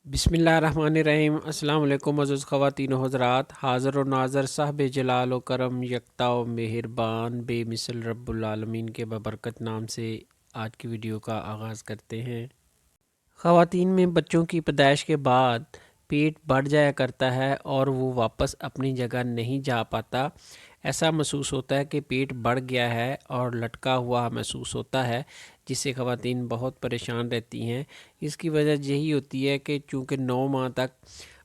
बिस्मिल्लाहिर्रहमानिर्रहीम। अस्सलाम वालेकुम अज़ीज़ ख़वातीन व हज़रात, हाज़िर और नाज़र साहब जलाल व करम यकता व मेहरबान बेमिसल रब्बुल आलमीन के बबरकत नाम से आज की वीडियो का आगाज़ करते हैं। ख़वातीन में बच्चों की पैदाइश के बाद पेट बढ़ जाया करता है और वो वापस अपनी जगह नहीं जा पाता। ऐसा महसूस होता है कि पेट बढ़ गया है और लटका हुआ महसूस होता है, जिससे ख़वातीन बहुत परेशान रहती हैं। इसकी वजह यही होती है कि चूँकि 9 माह तक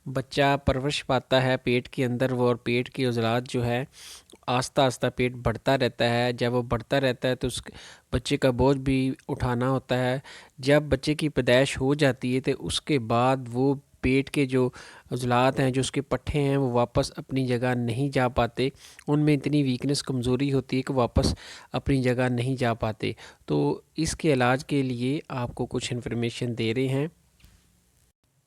बच्चा परवरिश पाता है पेट के अंदर, वो और पेट के उज़लात जो है आस्ता आस्ता पेट बढ़ता रहता है। जब वो बढ़ता रहता है तो उस बच्चे का बोझ भी उठाना होता है। जब बच्चे की पैदाइश हो जाती है तो उसके बाद वो पेट के जो उज़लात हैं, जो उसके पट्ठे हैं, वो वापस अपनी जगह नहीं जा पाते। उनमें इतनी वीकनेस, कमज़ोरी होती है कि वापस अपनी जगह नहीं जा पाते। तो इसके इलाज के लिए आपको कुछ इन्फॉर्मेशन दे रहे हैं।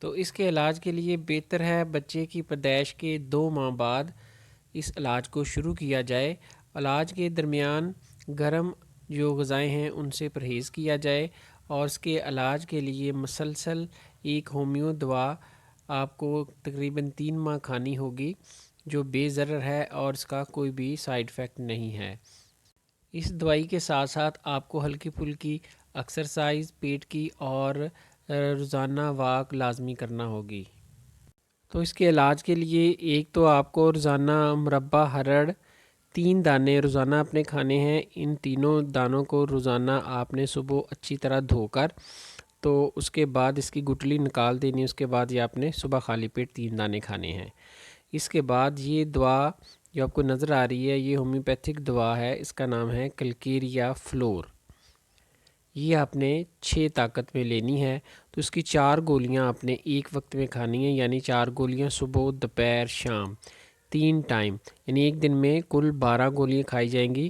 तो इसके इलाज के लिए बेहतर है बच्चे की पैदाइश के 2 माह बाद इस इलाज को शुरू किया जाए। इलाज के दरमियान गर्म जो ग़िज़ाएँ हैं उनसे परहेज़ किया जाए और इसके इलाज के लिए मसलसल एक होमियो दवा आपको तकरीबन 3 माह खानी होगी, जो बेज़रर है और इसका कोई भी साइड इफ़ेक्ट नहीं है। इस दवाई के साथ साथ आपको हल्की फुल्की एक्सरसाइज पेट की और रोज़ाना वॉक लाजमी करना होगी। तो इसके इलाज के लिए एक तो आपको रोज़ाना मुरब्बा हरड़ 3 दाने रोज़ाना अपने खाने हैं। इन तीनों दानों को रोज़ाना आपने सुबह अच्छी तरह धोकर, तो उसके बाद इसकी गुठली निकाल देनी। उसके बाद ये आपने सुबह खाली पेट 3 दाने खाने हैं। इसके बाद ये दवा जो आपको नज़र आ रही है, ये होम्योपैथिक दवा है। इसका नाम है कलकेरिया फ्लोर। ये आपने 6 ताकत में लेनी है। तो इसकी 4 गोलियां आपने एक वक्त में खानी है, यानी 4 गोलियां सुबह, दोपहर, शाम 3 टाइम, यानी एक दिन में कुल 12 गोलियां खाई जाएंगी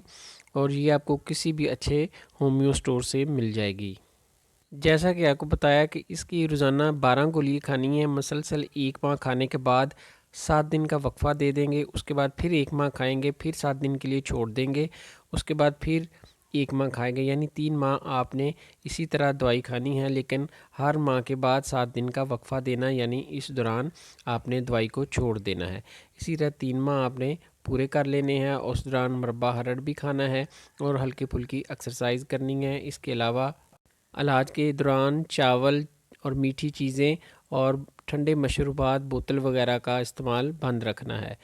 और ये आपको किसी भी अच्छे होम्यो स्टोर से मिल जाएगी। जैसा कि आपको बताया कि इसकी रोज़ाना 12 गोली खानी है। मसलसल 1 माह खाने के बाद 7 दिन का वक्फ़ा दे देंगे। उसके बाद फिर 1 माह खाएंगे, फिर 7 दिन के लिए छोड़ देंगे। उसके बाद फिर 1 माह खाएंगे, यानी 3 माह आपने इसी तरह दवाई खानी है। लेकिन हर माह के बाद 7 दिन का वक्फ़ा देना, यानी इस दौरान आपने दवाई को छोड़ देना है। इसी तरह 3 माह आपने पूरे कर लेने हैं। उस दौरान मुरब्बा हरड़ भी खाना है और हल्की फुल्की एक्सरसाइज करनी है। इसके अलावा इलाज के दौरान चावल और मीठी चीज़ें और ठंडे मशरूबात, बोतल वगैरह का इस्तेमाल बंद रखना है।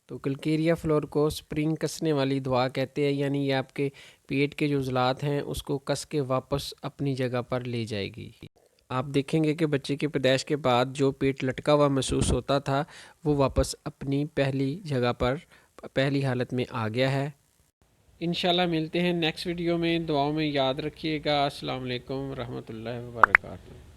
तो कलकेरिया फ्लोर को स्प्रिंग कसने वाली दवा कहते हैं, यानी ये आपके पेट के जो उज़लात हैं उसको कस के वापस अपनी जगह पर ले जाएगी। आप देखेंगे कि बच्चे की पैदाइश के बाद जो पेट लटका हुआ महसूस होता था, वो वापस अपनी पहली जगह पर, पहली हालत में आ गया है। इंशाल्लाह मिलते हैं नेक्स्ट वीडियो में। दुआओं में याद रखिएगा। अस्सलाम वालेकुम रहमतुल्लाहि व बरकातहू।